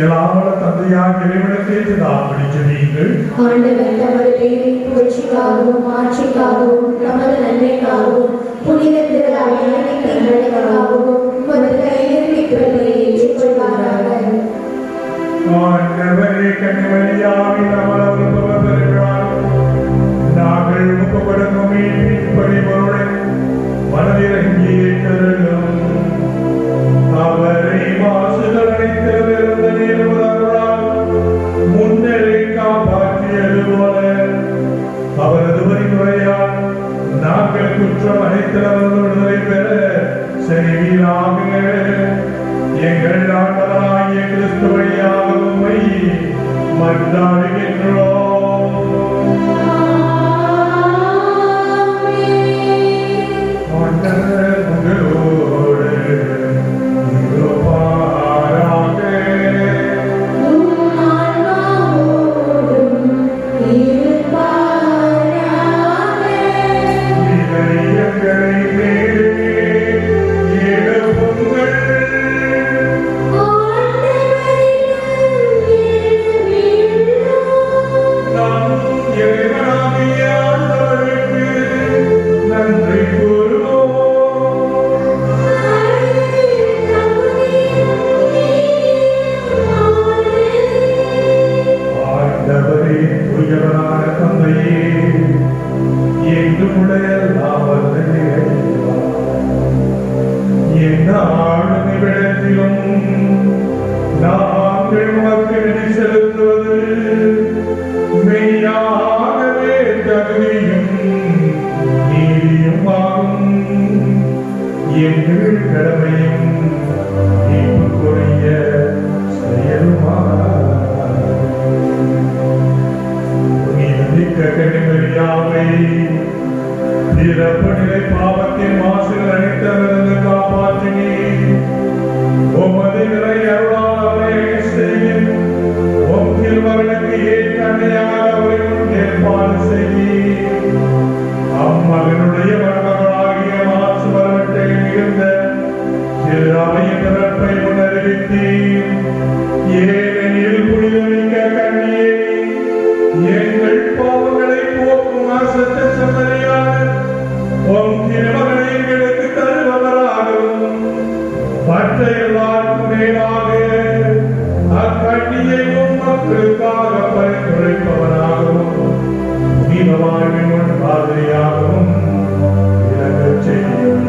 எல்லாவல்ல தந்தையாக இறைவனுக்கு ஏற்றதாகும்படி ஜெபியுங்கள். ஆண்டவர் தமது பெயரின் புகழ்ச்சிக்காகவும் ஆட்சிக்காகவும் நமது நன்மைக்காகவும் புனித திருவிழாவின் தீமைக்காகவும் உமது கையில் மீட்புகளை ஏற்றுக்கொள்வாராக. ஆண்டவரே, கன்னிமரியாவின் அமலவருபவர் பெறுகிறார். நாங்கள் ஒப்புக்கொடுக்கும் மீட்பின்படி பொருளை மனதிறங்கி ஏற்றருளும். அவரை மாசுகள் அனைத்திலிருந்து நீர்வதால் முன்னரே காப்பாற்றியது போல அவரது வரிமுறையால் நாங்கள் குற்றம் அனைத்திலிருந்து விடுதலை பெற செய்வீராக. எங்கள் ஆண்டவராகிய கிறிஸ்து வழியாக உம்மை மன்றாடுகின்றோம். ஆண்டவர் உங்களோடு இருப்பாராக. இதயங்களை மேலே எழுப்புங்கள். நாம் இறைவனாகிய ஆண்டவருக்கு நன்றி கூறுவோம். ஆண்டவரே, தூயவரான தந்தையே, என்றுமுடைய லாபத்தை எந்நாளும் இவ்விடத்திலும் நாங்கள் உமக்கு நிதி செலுத்துவது மெய்யாகவே தகுதியும் நீதியும் ஆகும். எங்கள் கடமையும் மீட்புக்குரிய செயலுமாகும். நீதிமிக்க கன்னிமரியாவை பிறப்புநிலை பாவத்தின் மாசுகள் அனைத்திலிருந்து காப்பாற்றினீர். உமது நிலை அருளால் அவரை செய்யும். உம் திருமகனுக்கு ஏற்ற அன்னையாக அவரை ஏற்பாடு செய்தீர். அம்மகனுடைய மருமகளாகிய மாசு வரவற்றில் மிகுந்த திரு அவையின் பிறப்பை முன்னறிவித்தீர். ஏனெனில் புனிதமிக்க கன்னியே, எங்கள் பாவங்களை போக்கும் அசத்த செம்மறியான உம் திருமகனை எங்களுக்கு தருபவராகவும் மற்ற எல்லாருக்கும் மேலாக அக்கண்ணியை உம் மக்களுக்காக பரிந்துரைப்பவராகவும் புனித வாழ்வின் முன் மாதிரியாகவும் விளங்கச் செய்தீர்.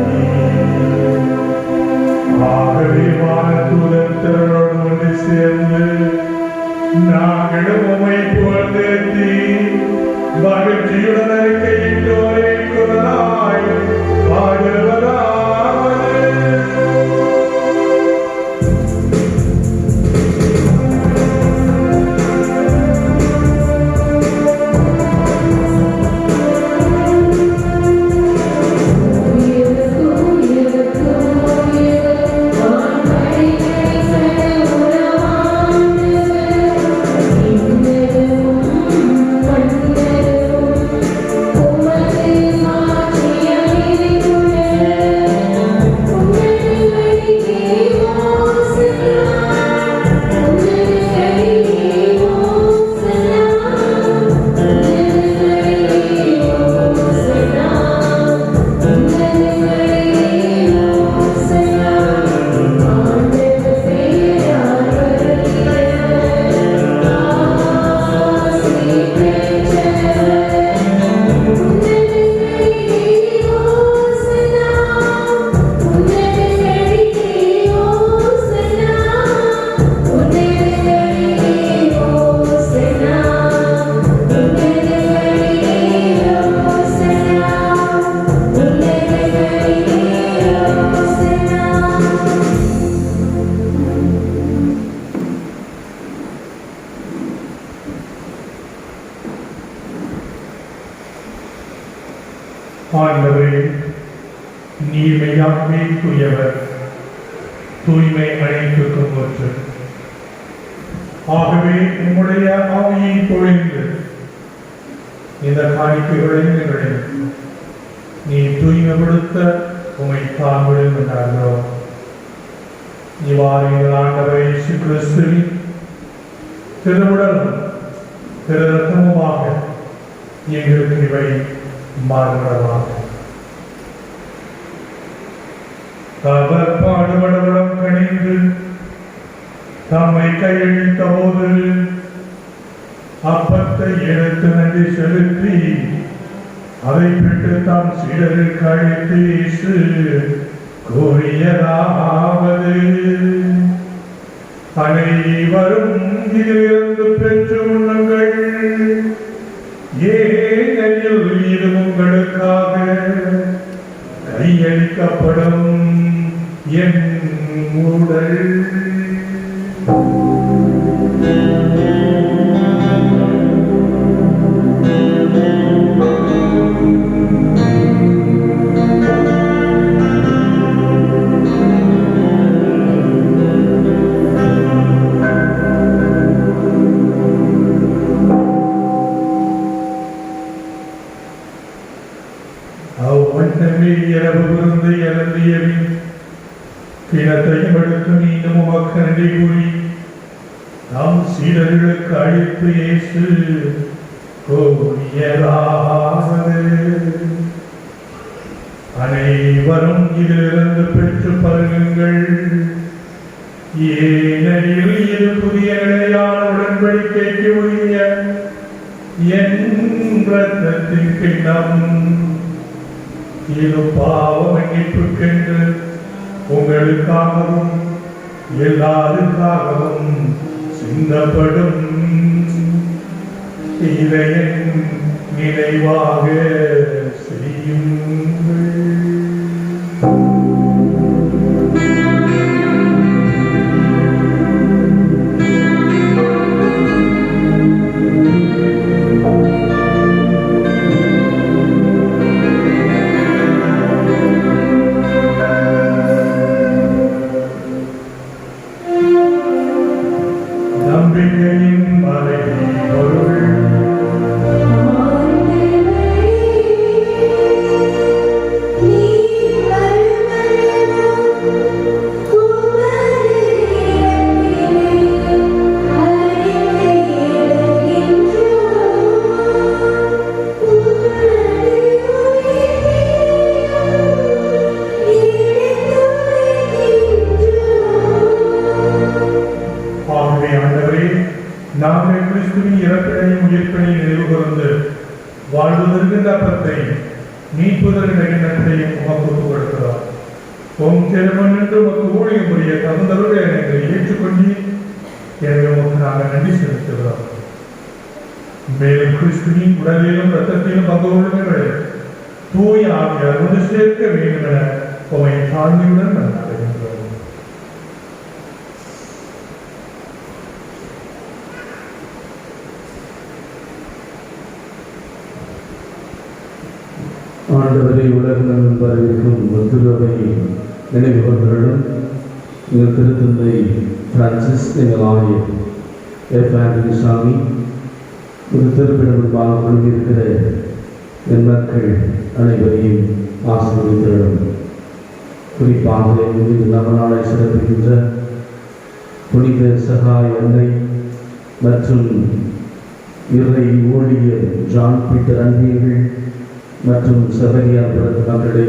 ஆகவே வானதூதர் திரளோடு ஒன்று சேர்ந்து நாங்களும் உம்மை புகழ்ந்தேத்தி மகிழ்ச்சியுடன் அறிக்கையிட்டு ஒரே குரலாய் பாடுவதாவது. ஆண்டவரே, நீர் மெய்யாகவே தூயவர், தூய்மை அனைத்துக்கும் ஒன்று. ஆகவே உம்முடைய ஆவியை பொழிந்து இந்த காணிக்கைகளை எங்களை நீ தூய்மைப்படுத்த உம்மை தாழ்வுடன் கொண்டாடுகிறோம். இவ்வாறு எங்கள் ஆண்டவர் இயேசு கிறிஸ்துவின் திருவுடலும் திரு ரத்தமுமாக எங்களுக்கு இவை மாறுபடவாக. அவர் பாடுபடவுடன் கணிந்து தம்மை கையளித்த போது அப்பத்தை எடுத்து நன்றி செலுத்தி அதை பெற்று தாம் சீடருக்கு அழைத்து இயேசு கூறியதாவது: அனைவரும் இதிலிருந்து பெற்று உண்ணுங்கள், ஏனெனில் இது உங்களுக்காக கையளிக்கப்படும் என் உடல். கிணத்தையும் எடுத்து மீண்டும் உமக்கு நன்றி கூறி நம் சீடர்களுக்கு அழைத்து இயேசு கூறியதாவது: அனைவரும் இதிலிருந்து பெற்று பருகுங்கள், ஏனெனில் இது புதிய நிலையான உடன்படிக்கைக்கு உரிய என் இரத்தத்தின் கிண்ணம். இது பாவ மன்னிப்புக்கென்று உங்களுக்காகவும் எல்லாருக்காகவும் சிந்தப்படும். இதை என் நினைவாக செய்யுங்கள். நாங்கள் கிறிஸ்துவின் இறப்பினையும் உயிர்ப்பினையும் நினைவு கூர்ந்து வாழ்வதற்கின்ற அப்பத்தை மீட்புதல் கிண்ணத்தையும் உமக்கு ஒப்புக் கொடுக்கிறார். உம் திருமணம் என்று உமக்கு ஊழியம் புரிய தகுந்தவர்கள் எங்களை ஏற்றுக்கொண்டு எனவே உமக்கு நாங்கள் நன்றி செலுத்துகிறோம். மேலும் கிறிஸ்துவின் உடலிலும் ரத்தத்திலும் பங்கு கொள்ளுங்கள் தூய ஆவியார் ஒன்று சேர்க்க வேண்டும் என உமை தாழ்மையுடன் நல்லாடுகின்றோம். ஆண்டவரை உலகம் வரவேற்கும் திருவை நினைவு கொண்டவர்களும் எங்கள் திருத்தந்தை பிரான்சிஸ், எங்கள் ஆயர் எஃப். ஆண்டனி சாமி, ஒரு திருப்பிடமாக கொண்டிருக்கிற என் மக்கள் அனைவரையும் ஆசீர்வதித்தரும். குறிப்பாக இந்த நவநாளை சிறப்பிக்கின்ற புனித சகாய அன்னை மற்றும் இறை ஊழியர் ஜான் பீட்டர் அன்பியர்கள் மற்றும் செபரியார் மக்களை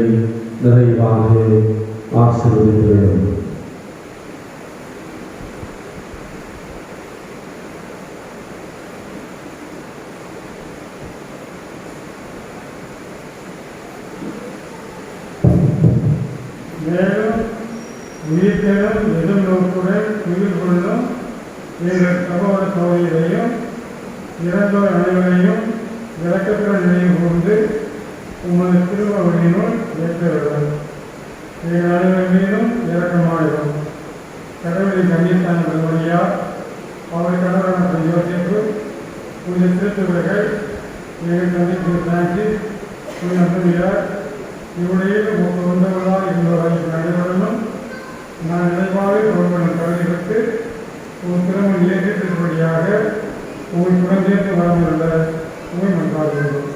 நிறைவாக ஆசீர்வதிக்கிறோம். மேலும் உயிர்த்தலும் எதிர்நோக்குடன் உயிர் கொள்ளும் எங்கள் சகோதர சகோதரியையும் இறந்தோர் அனைவரையும் இறக்கத்துடன் நினைவு கூர்ந்து உமது திருமகனினுள் ஏற்றவிடும். எங்கள் அனைவர் மீதும் இறக்கமாயிடும். கடவுளின் கண்ணியத்தான வழியார் அவரை கடவுளான யோசிப்பு புனித திருத்துவர்கள் எங்கள் தந்தை திரு பிரான்சிஸ், புனித புனியார் இவருடைய உந்தவர்களாக இருந்தவரை அனைவருடனும் நான் நினைவாக ஒருவன் கருதிவிட்டு உங்கள் திருமணம் ஏற்றிருப்படியாக உங்கள் குழந்தைக்கு வாழ்ந்துள்ள உங்கள் மன்றாடுகிறோம்.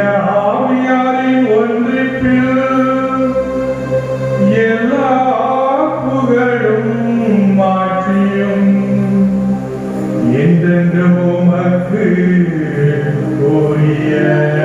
ஆவியாரின் ஒன்றிப்பில் எல்லா புகழும் மாற்றியும் என்றென்று உமக்கு உரியதே.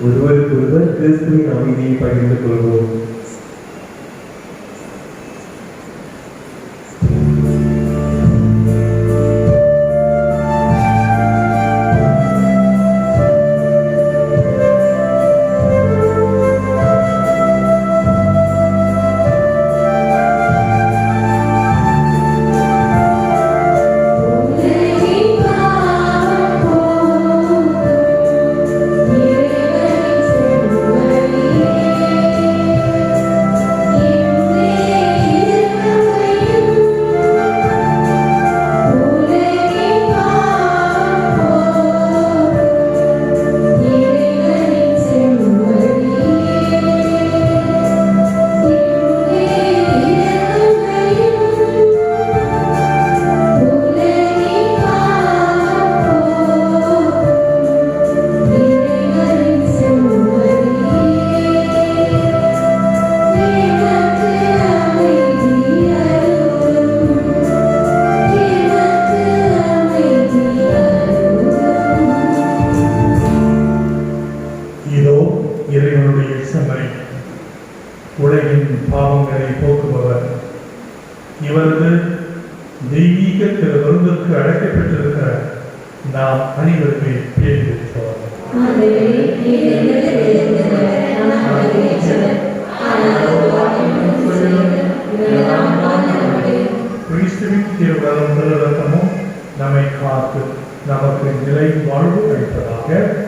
ஒருவருக்கொருவர் கிறிஸ்துவின் அமைதியை பகிர்ந்து கொள்வோம். நம்மை காத்து நமக்கு நிலை வாழ்வு அளிப்பதாக.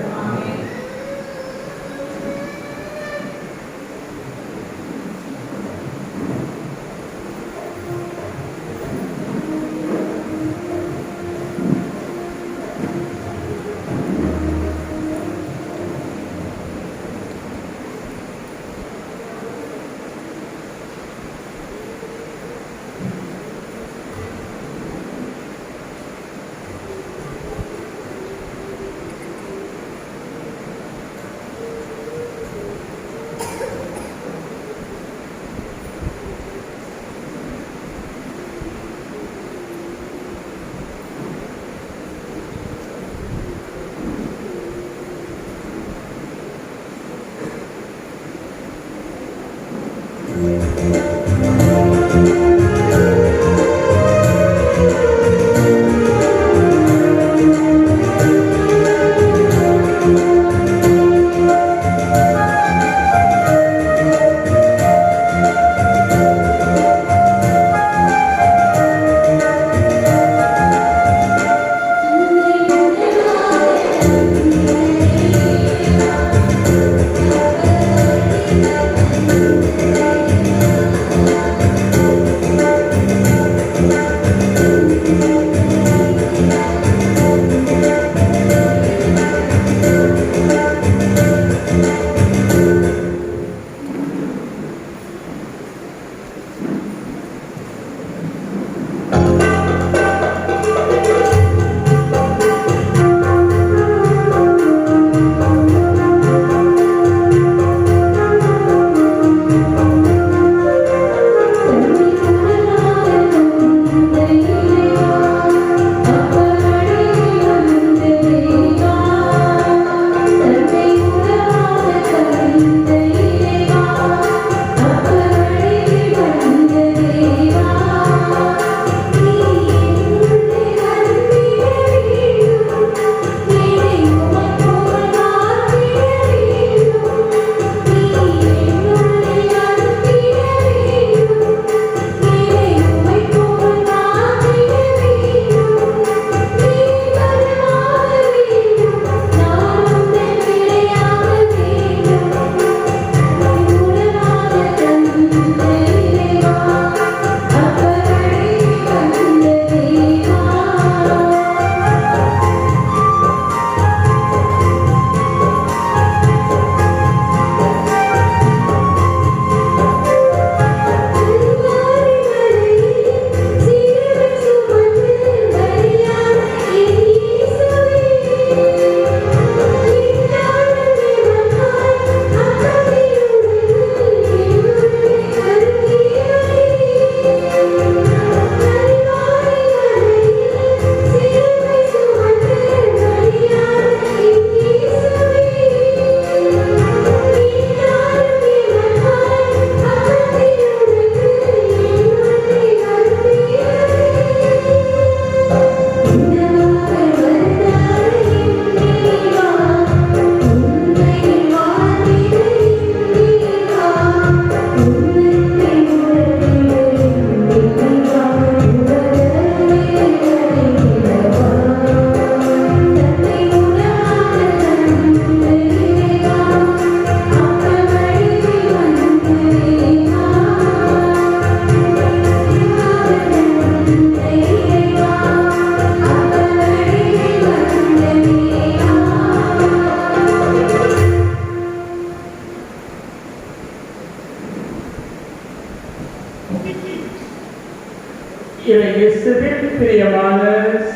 இயேசுவில் பிரியமான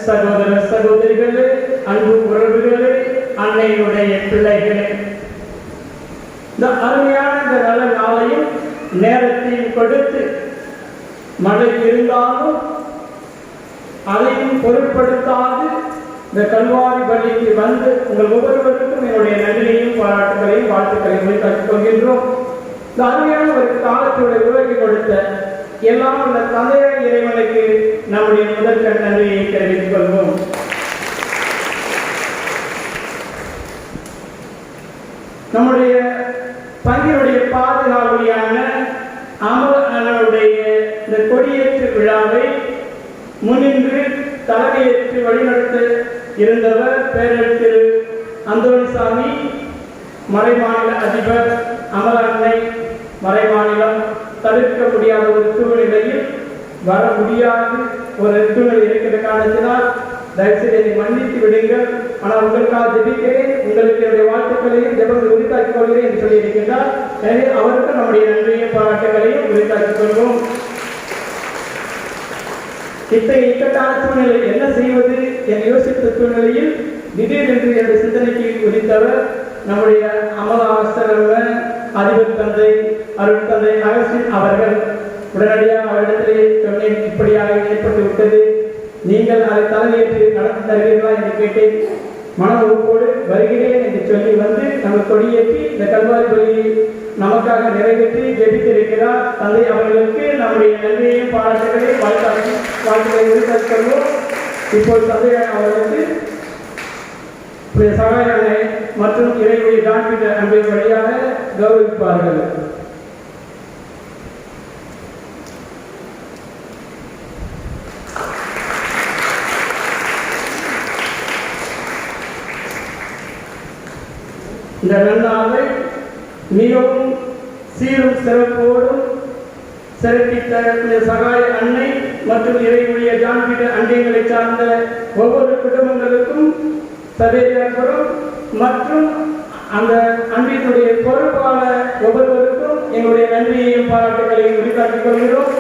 சகோதர சகோதரிகளே, அன்பு உறவுகளே, அன்னையுடைய பிள்ளைகளே, இந்த அருமையான இந்த நல்ல நாளையும் நேரத்தையும் கொடுத்து மழை இருந்தாலும் அதையும் பொருட்படுத்தாது இந்த கல்வாரி பலிக்கு வந்து உங்கள் ஒவ்வொருவருக்கும் என்னுடைய நன்றியையும் பாராட்டுகளையும் வாழ்த்துக்களையும் உரித்தாக்கிக் கொள்கின்றோம். இந்த அருமையான ஒரு காலத்தோடு உருவாக்கி கொடுத்த எல்லாம் உள்ள தந்தையார் இறைவனுக்கு நம்முடைய முதற்கண் நன்றியை தெரிவித்துக் கொள்வோம். நம்முடைய பங்கினுடைய பாதுகாவலியான அமரனுடைய இந்த கொடியேற்று விழாவை முன்னின்று தலைமையேற்று வழிநடத்த இருந்தவர் பேரர் திரு அந்தோணிசாமி, மறைமாநில அதிபர் அமர அன்னை மறைமாநிலம் தவிர்க்க முடியாத ஒரு சூழ்நிலையில் வர முடியாது ஒரு சூழ்நிலை இருக்கிற காரணத்தினால் தயவுசெய்து என்னை மன்னித்து விடுங்கள். ஆனால் உங்களுக்காக ஜெபிக்கிறேன், உங்களுக்கு என்னுடைய வாழ்த்துக்களையும் ஜெபங்கள் உரித்தாக்கிக் கொள்கிறேன் என்று சொல்லியிருக்கின்றார். எனவே அவருக்கு நம்முடைய நன்றியையும் பாராட்டுகளையும் உரித்தாக்கிக் கொள்வோம். இத்தகைய இக்கட்டான சூழ்நிலை என்ன செய்வது என்று யோசித்த சூழ்நிலையில் திடீரென்று என்னுடைய சிந்தனைக்கு உதித்தவர் நம்முடைய அமலாசிரம அதிபர் தந்தை அருட்தந்தை அகஸ்டின் அவர்கள். உடனடியாக அவரிடத்திலே சொன்னேன், இப்படியாக ஏற்பட்டு விட்டது, நீங்கள் அதை தலைமையேற்று நடத்தி தருவீர்களா என்று கேட்டேன். மன உறுப்போடு வருகிறேன் என்று சொல்லி வந்து நம்ம கொடியேற்றி இந்த கல்வாரி பலியை நமக்காக நிறைவேற்றி ஜெபித்திருக்கிறார். தந்தை அவர்களுக்கு நம்முடைய நன்றியையும் பாராட்டுகளையும் வாழ்த்துக்களை உரித்தாக்கிக் கொள்வோம். இப்போது தந்தை அவர்களுக்கு சகாய அன்னை மற்றும் இறைவனுடைய ஜான்பீட்ட அன்பின் வழியாக கௌரவிப்பார்கள். இந்த நன்னாளை மிகவும் சீரும் சிறப்போடும் சிறப்பித்த சகாய அன்னை மற்றும் இறைவனுடைய ஜான்பீட்ட அன்னைகளை சார்ந்த ஒவ்வொரு குடும்பங்களுக்கும் சபையார்களும் மற்றும் அந்த அன்பினுடைய பொறுப்பாளர் ஒவ்வொருவருக்கும் எங்களுடைய நன்றியையும் பாராட்டுகளையும் உரித்தாக்கிக் கொள்கிறோம்.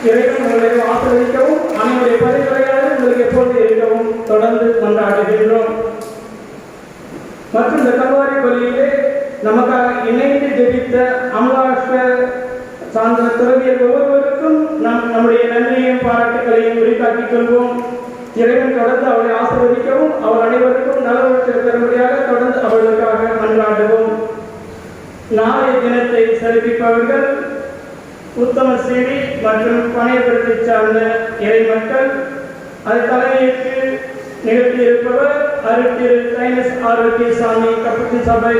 இறைவன் உங்களை ஆசிர்வதிக்கவும் அவனுடைய பரிந்துரையாக உங்களுக்கு எப்போது இருக்கவும் தொடர்ந்து கொண்டாடுகின்றோம். மற்றும் இந்த கல்வாரி பலியிலே நமக்காக இணைந்து ஜெபித்த அமலாஷ்ட சார்ந்த துறவியர் ஒவ்வொருவருக்கும் நம்முடைய நன்றியையும் பாராட்டுகளையும் உரித்தாக்கிக் கொள்வோம். இறைவன் தொடர்ந்து அவளை ஆசீர்வதிக்கவும் அவர் அனைவருக்கும் நலவற்றை பெறும்படியாக தொடர்ந்து அவர்களுக்காக மன்றாடுவோம். நாளைய தினத்தை சிறப்பிப்பவர்கள் உத்தம சீனி மற்றும் பனையபுரத்தை சார்ந்த இறை மக்கள். அதை தலைமையேற்று நிகழ்த்தியிருப்பவர் அருட்திரு தைனஸ் ஆரோக்கியசாமி கப்பத்தின் சபை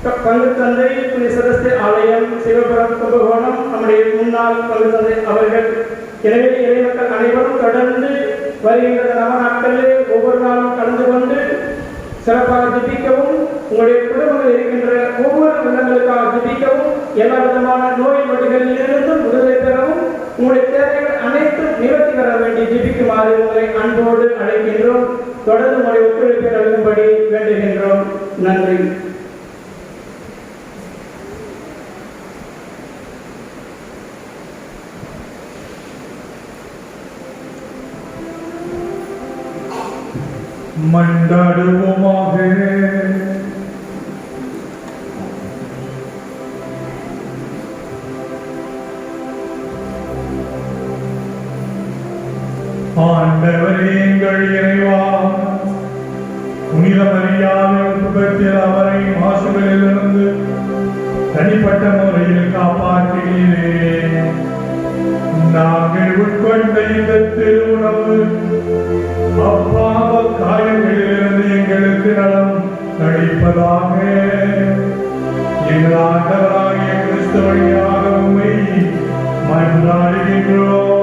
பங்கு தந்தை புனித சரஸ்வதி ஆலயம் சிவபுரம் கும்பகோணம் நம்முடைய முன்னாள் பங்கு தந்தை அவர்கள். எனவே இறை மக்கள் அனைவரும் தொடர்ந்து வருகின்ற நவ நாட்களிலே ஒவ்வொரு நாளும் கலந்து கொண்டு சிறப்பாக ஜெபிக்கவும், உங்களுடைய குடும்பங்கள் இருக்கின்ற ஒவ்வொரு உள்ளங்களுக்காக ஜெபிக்கவும், எல்லா விதமான நோய் நொடிகளிலிருந்தும் விடுதலை பெறவும், உங்களுடைய தேவைகள் அனைத்தும் நிவர்த்தி பெற வேண்டி ஜெபிக்குமாறு உங்களை அன்போடு அழைக்கின்றோம். தொடர்ந்து உங்களுடைய ஒத்துழைப்பை நல்கும்படி வேண்டுகின்றோம். நன்றி. மன்றாடுவோமாக. ஆண்டவரே எங்கள் இறைவா, புனித மரியாதை சுபத்தில் அவரை மாசுகளிலிருந்து தனிப்பட்ட முறையில் காப்பாற்றுகிறே. நாங்கள் உட்கொண்ட இந்த திருவுணவு அப்பாவ காயங்களிலிருந்து எங்களுக்கு நலம் அளிப்பதாக. எங்கள் ஆண்டவராகிய கிறிஸ்து வழியாக உம்மை மன்றாடுகின்றோம்.